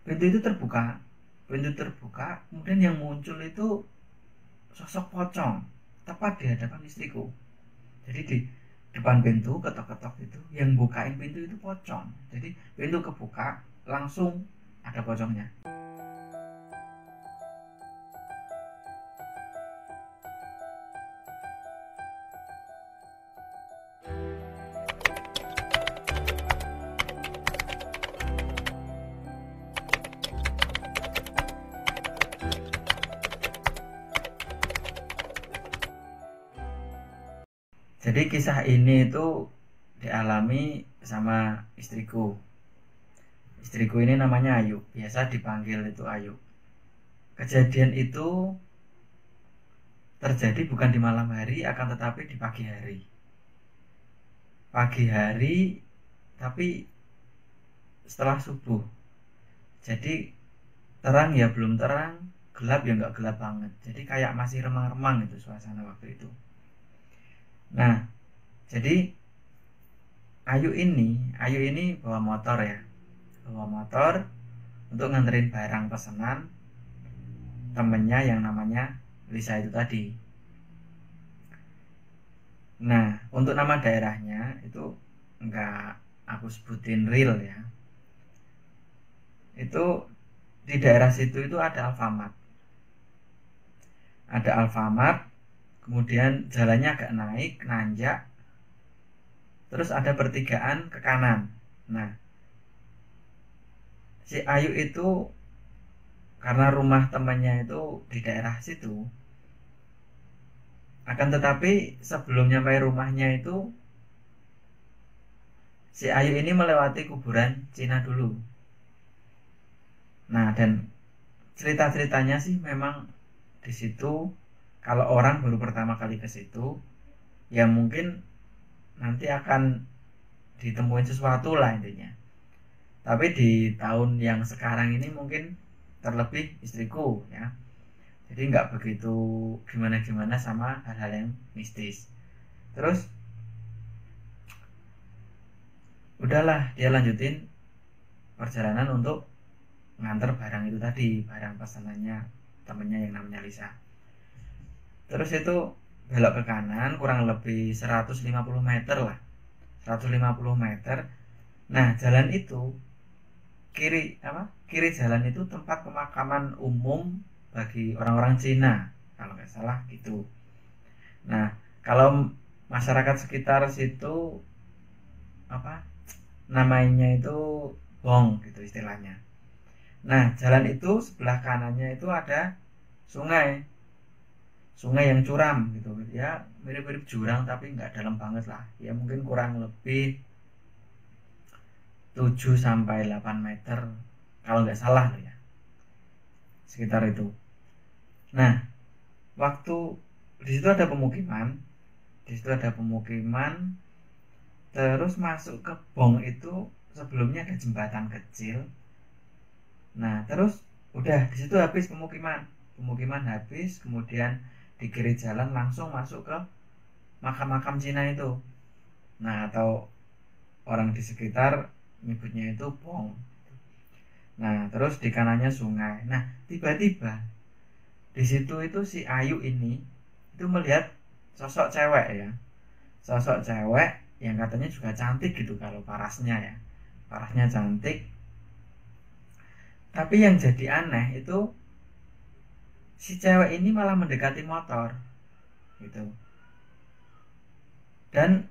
pintu terbuka, kemudian yang muncul itu sosok pocong tepat di hadapan istriku. Jadi di depan pintu ketok-ketok itu, yang bukain pintu itu pocong. Jadi pintu kebuka, langsung ada pocongnya. Jadi kisah ini itu dialami sama istriku. Istriku ini namanya Ayu, biasa dipanggil itu Ayu. Kejadian itu terjadi bukan di malam hari, akan tetapi di pagi hari. Pagi hari, tapi setelah subuh. Jadi terang ya belum terang, gelap ya nggak gelap banget. Jadi kayak masih remang-remang itu suasana waktu itu. Nah, jadi Ayu ini bawa motor ya, bawa motor untuk nganterin barang pesanan temennya yang namanya Lisa itu tadi. Nah, untuk nama daerahnya itu nggak aku sebutin real ya. Itu di daerah situ itu ada Alfamart. Ada Alfamart, kemudian jalannya agak naik, nanjak. Terus ada pertigaan ke kanan. Nah, si Ayu itu karena rumah temannya itu di daerah situ, akan tetapi sebelum nyampe rumahnya itu si Ayu ini melewati kuburan Cina dulu. Nah, dan cerita-ceritanya sih memang di situ kalau orang baru pertama kali ke situ ya mungkin nanti akan ditemuin sesuatu lah intinya. Tapi di tahun yang sekarang ini mungkin terlebih istriku ya, jadi nggak begitu gimana-gimana sama hal-hal yang mistis. Terus udahlah dia lanjutin perjalanan untuk nganter barang itu tadi, barang pesanannya temennya yang namanya Lisa. Terus itu belok ke kanan kurang lebih 150 meter lah, 150 meter. Nah, jalan itu kiri jalan itu tempat pemakaman umum bagi orang-orang Cina kalau nggak salah gitu. Nah, kalau masyarakat sekitar situ apa namanya itu Bong gitu istilahnya. Nah, jalan itu sebelah kanannya itu ada sungai, sungai yang curam gitu ya, mirip-mirip jurang tapi nggak dalam banget lah ya, mungkin kurang lebih 7 sampai 8 meter kalau nggak salah loh ya, sekitar itu. Nah, waktu di situ ada pemukiman, terus masuk ke Bong itu sebelumnya ada jembatan kecil. Nah, terus udah di situ habis pemukiman habis, kemudian di kiri jalan langsung masuk ke makam-makam Cina itu. Nah, atau orang di sekitar nyebutnya itu Bong. Nah, terus di kanannya sungai. Nah, tiba-tiba di situ itu si Ayu ini itu melihat sosok cewek ya, sosok cewek yang katanya juga cantik gitu kalau parasnya ya, parasnya cantik. Tapi yang jadi aneh itu si cewek ini malah mendekati motor gitu. Dan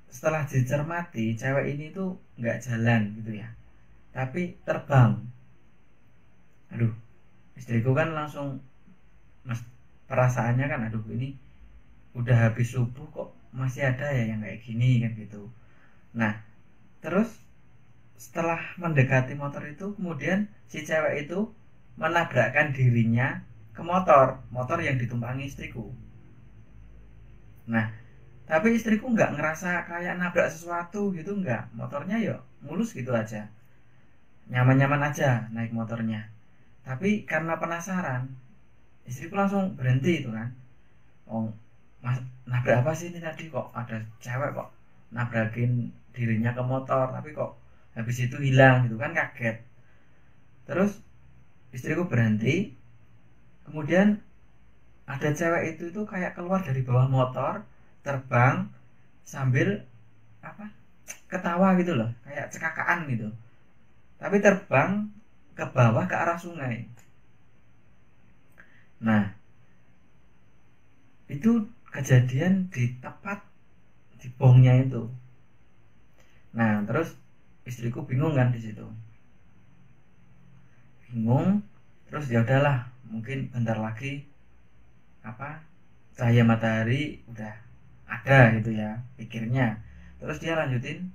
setelah dicermati, cewek ini tuh nggak jalan gitu ya, tapi terbang. Aduh, istriku kan langsung mas, perasaannya kan aduh ini udah habis subuh kok masih ada ya yang kayak gini kan gitu. Nah, terus setelah mendekati motor itu kemudian si cewek itu menabrakkan dirinya ke motor yang ditumpangi istriku. Nah, tapi istriku nggak ngerasa kayak nabrak sesuatu gitu, nggak, motornya ya mulus gitu aja, nyaman-nyaman aja naik motornya. Tapi karena penasaran, istriku langsung berhenti itu kan. Oh, mas, nabrak apa sih ini tadi, kok ada cewek kok nabrakin dirinya ke motor tapi kok habis itu hilang gitu kan, kaget. Terus istriku berhenti, kemudian ada cewek itu kayak keluar dari bawah motor, terbang sambil apa, ketawa gitu loh, kayak cekakaan gitu, tapi terbang ke bawah ke arah sungai. Nah, itu kejadian di tepat di bongnya itu. Nah, terus istriku bingung kan di situ, bingung. Terus ya udahlah, mungkin bentar lagi apa, cahaya matahari udah ada gitu ya, pikirnya. Terus dia lanjutin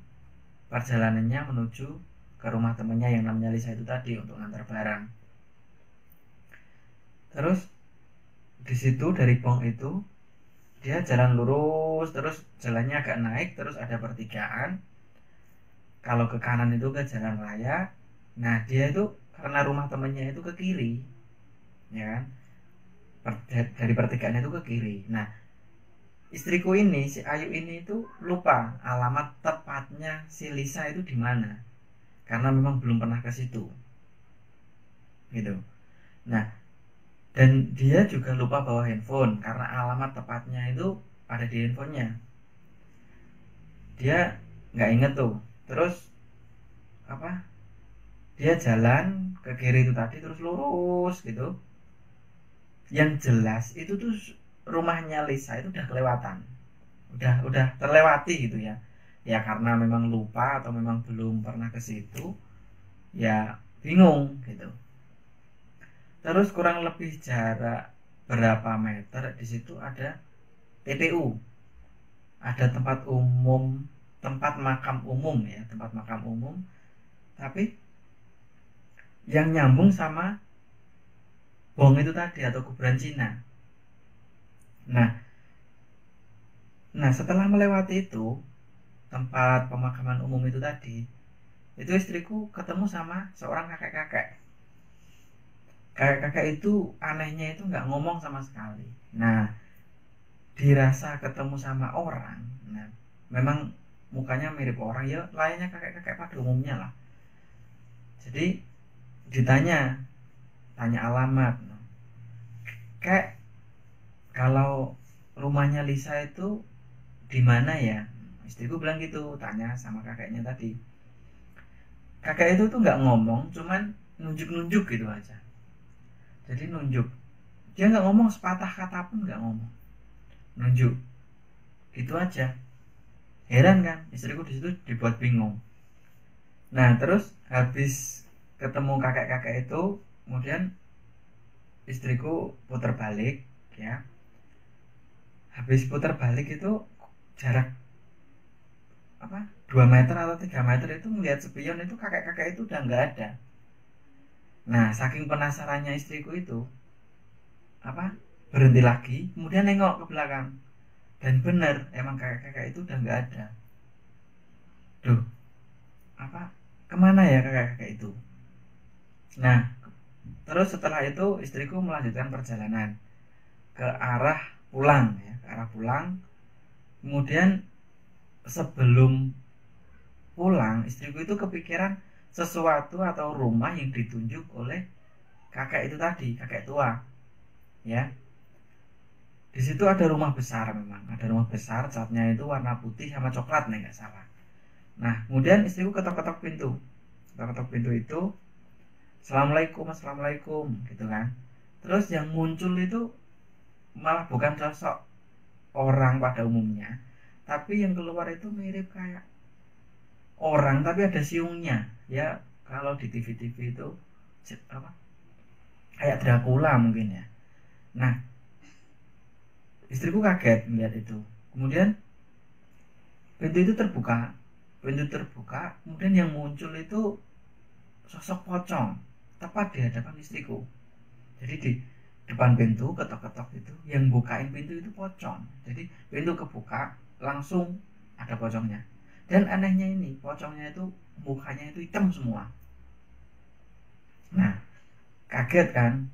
perjalanannya menuju ke rumah temennya yang namanya Lisa itu tadi untuk ngantar barang. Terus di situ dari Bong itu dia jalan lurus, terus jalannya agak naik, terus ada pertigaan. Kalau ke kanan itu ke jalan raya. Nah, dia itu karena rumah temennya itu ke kiri, ya kan? Dari pertigaan itu ke kiri. Nah, istriku ini, si Ayu ini itu lupa alamat tepatnya si Lisa itu di mana, karena memang belum pernah ke situ, gitu. Nah, dan dia juga lupa bawa handphone karena alamat tepatnya itu ada di handphonenya. Dia nggak inget tuh. Terus apa? Dia jalan ke kiri itu tadi terus lurus gitu. Yang jelas itu tuh rumahnya Lisa itu udah kelewatan. Udah terlewati gitu ya. Ya karena memang lupa atau memang belum pernah ke situ, ya bingung gitu. Terus kurang lebih jarak berapa meter di situ ada TPU, ada tempat umum, tempat makam umum ya, tempat makam umum, tapi yang nyambung sama bong itu tadi atau kuburan Cina. Nah, setelah melewati itu tempat pemakaman umum itu tadi, itu istriku ketemu sama seorang kakek-kakek. Kakek-kakek itu anehnya itu nggak ngomong sama sekali. Nah, dirasa ketemu sama orang. Nah, memang mukanya mirip orang ya, layaknya kakek-kakek pada umumnya lah. Jadi tanya alamat. Nah, kayak kalau rumahnya Lisa itu di mana ya? Istriku bilang gitu, tanya sama kakeknya tadi. Kakek itu tuh nggak ngomong, cuman nunjuk-nunjuk gitu aja. Jadi nunjuk, dia nggak ngomong sepatah kata pun nggak ngomong, nunjuk, itu aja. Heran kan, istriku di situ dibuat bingung. Nah, terus habis ketemu kakek-kakek itu, kemudian istriku putar balik ya. Habis putar balik itu jarak apa, 2 meter atau 3 meter itu ngelihat spion itu kakek-kakek itu udah nggak ada. Nah, saking penasarannya istriku itu apa, berhenti lagi, kemudian nengok ke belakang, dan bener emang kakek-kakek itu udah nggak ada. Duh, apa, kemana ya kakek-kakek itu? Nah, terus setelah itu istriku melanjutkan perjalanan ke arah pulang ya, ke arah pulang. Kemudian sebelum pulang, istriku itu kepikiran sesuatu atau rumah yang ditunjuk oleh kakek itu tadi, kakek tua ya. Di situ ada rumah besar, memang ada rumah besar, catnya itu warna putih sama coklat nih nggak salah. Nah, kemudian istriku ketok-ketok pintu, ketok-ketok pintu itu, assalamualaikum, assalamualaikum gitu kan. Terus yang muncul itu malah bukan sosok orang pada umumnya, tapi yang keluar itu mirip kayak orang tapi ada siungnya ya. Kalau di TV-TV itu apa, kayak Dracula mungkin ya. Nah, istriku kaget melihat itu. Kemudian pintu itu terbuka, kemudian yang muncul itu sosok pocong tepat di hadapan istriku. Jadi di depan pintu ketok-ketok itu, yang bukain pintu itu pocong. Jadi pintu kebuka, langsung ada pocongnya. Dan anehnya ini, pocongnya itu mukanya itu hitam semua. Nah, kaget kan,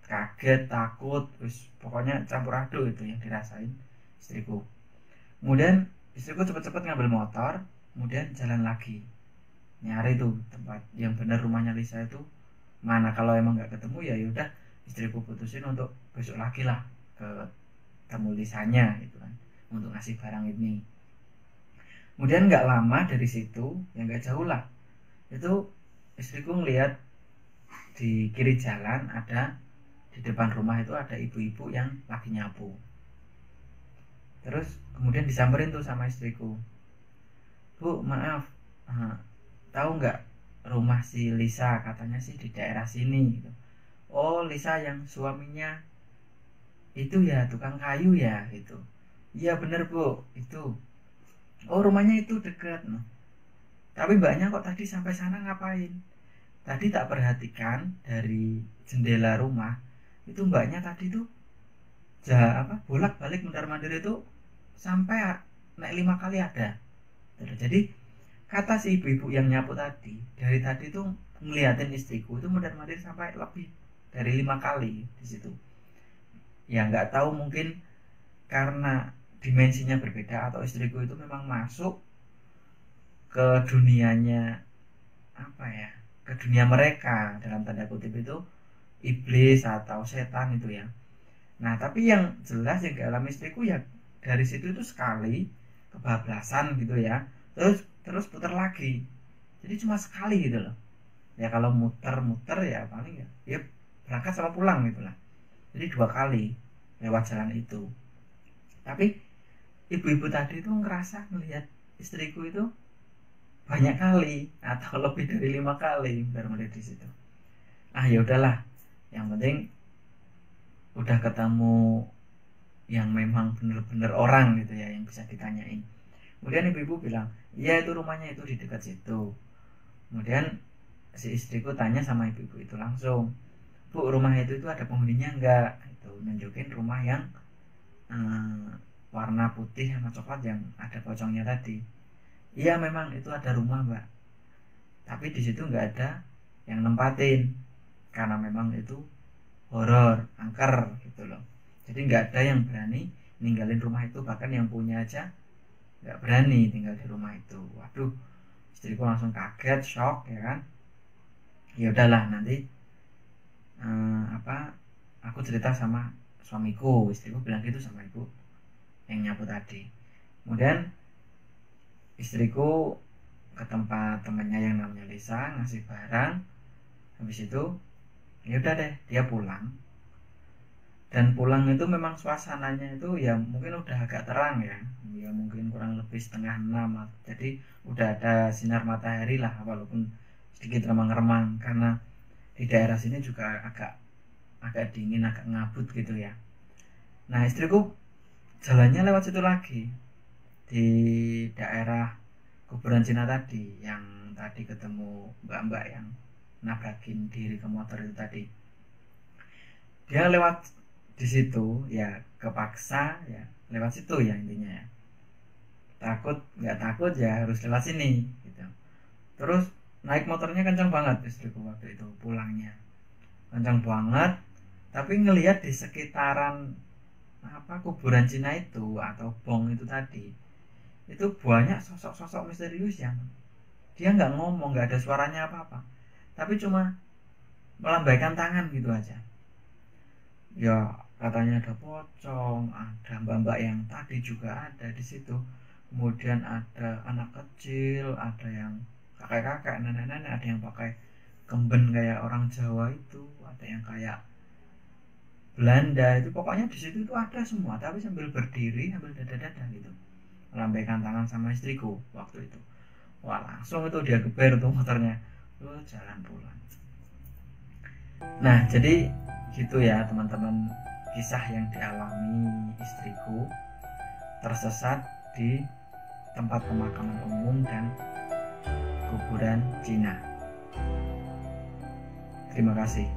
kaget, takut, terus pokoknya campur aduk itu yang dirasain istriku. Kemudian istriku cepet-cepet ngambil motor, kemudian jalan lagi nyari tuh tempat yang benar rumahnya Lisa itu mana kalau emang nggak ketemu ya udah istriku putusin untuk besok lagi lah ketemu Lisanya gitu kan, untuk ngasih barang ini. Kemudian nggak lama dari situ, ya nggak jauh lah, itu istriku ngelihat di kiri jalan ada, di depan rumah itu ada ibu-ibu yang lagi nyapu. Terus kemudian disamperin tuh sama istriku, "Bu, maaf, tahu nggak rumah si Lisa, katanya sih di daerah sini gitu." "Oh, Lisa yang suaminya itu ya tukang kayu ya gitu." "Iya bener Bu, itu." "Oh, rumahnya itu dekat." "No, tapi mbaknya kok tadi sampai sana ngapain?" "Tadi tak perhatikan dari jendela rumah, itu mbaknya tadi tuh bolak balik mundar mandir itu sampai naik 5 kali ada." Jadi kata si ibu-ibu yang nyapu tadi, dari tadi tuh ngeliatin istriku itu mundar mandir sampai lebih dari 5 kali di situ. Ya nggak tahu, mungkin karena dimensinya berbeda atau istriku itu memang masuk ke dunianya, apa ya, ke dunia mereka dalam tanda kutip itu, iblis atau setan itu ya. Nah tapi yang jelas yang dialami istriku ya dari situ itu sekali kebablasan gitu ya, terus putar lagi, jadi cuma sekali gitu loh. Ya kalau muter-muter ya paling ya berangkat sama pulang gitu lah. Jadi 2 kali lewat jalan itu. Tapi ibu-ibu tadi itu ngerasa melihat istriku itu banyak kali atau lebih dari 5 kali baru melihat di situ. Ya udahlah, yang penting udah ketemu yang memang bener-bener orang gitu ya, yang bisa ditanyain. Kemudian ibu-ibu bilang, "Iya itu rumahnya itu di dekat situ." Kemudian si istriku tanya sama ibu-ibu itu langsung, "Bu, rumah itu ada penghuninya enggak?" Itu nunjukin rumah yang warna putih sama coklat yang ada pocongnya tadi. "Iya memang itu ada rumah Mbak, tapi di situ nggak ada yang nempatin karena memang itu horor, angker gitu loh. Jadi nggak ada yang berani ninggalin rumah itu, bahkan yang punya aja nggak berani tinggal di rumah itu." Waduh, istriku langsung kaget, shock ya kan. Ya udahlah, nanti aku cerita sama suamiku, istriku bilang gitu sama ibu yang nyapu tadi. Kemudian istriku ke tempat temannya yang namanya Lisa ngasih barang. Habis itu ya udah deh, dia pulang. Dan pulang itu memang suasananya itu ya mungkin udah agak terang ya, ya mungkin kurang lebih 5:30, jadi udah ada sinar matahari lah, walaupun sedikit remang-remang karena di daerah sini juga agak dingin, agak ngabut gitu ya. Nah istriku jalannya lewat situ lagi, di daerah kuburan Cina tadi, yang tadi ketemu mbak-mbak yang nabrakin diri ke motor itu tadi. Dia lewat di situ ya, kepaksa ya lewat situ ya, intinya ya. Takut nggak takut ya harus lewat sini gitu. Terus naik motornya kencang banget istriku waktu itu pulangnya, kencang banget. Tapi ngelihat di sekitaran kuburan Cina itu atau bong itu tadi, itu banyak sosok-sosok misterius yang dia nggak ngomong, nggak ada suaranya apa-apa, tapi cuma melambaikan tangan gitu aja. Ya katanya ada pocong, ada mbak-mbak yang tadi juga ada di situ. Kemudian ada anak kecil, ada yang kakek-kakek, nenek-nenek, ada yang pakai kemben kayak orang Jawa itu, ada yang kayak Belanda itu. Pokoknya di situ itu ada semua, tapi sambil berdiri, sambil dada-dada gitu, melambaikan tangan sama istriku waktu itu. Wah langsung itu dia geber tuh motornya, jalan pulang. Nah jadi gitu ya teman-teman, kisah yang dialami istriku tersesat di tempat pemakaman umum dan kuburan Cina. Terima kasih.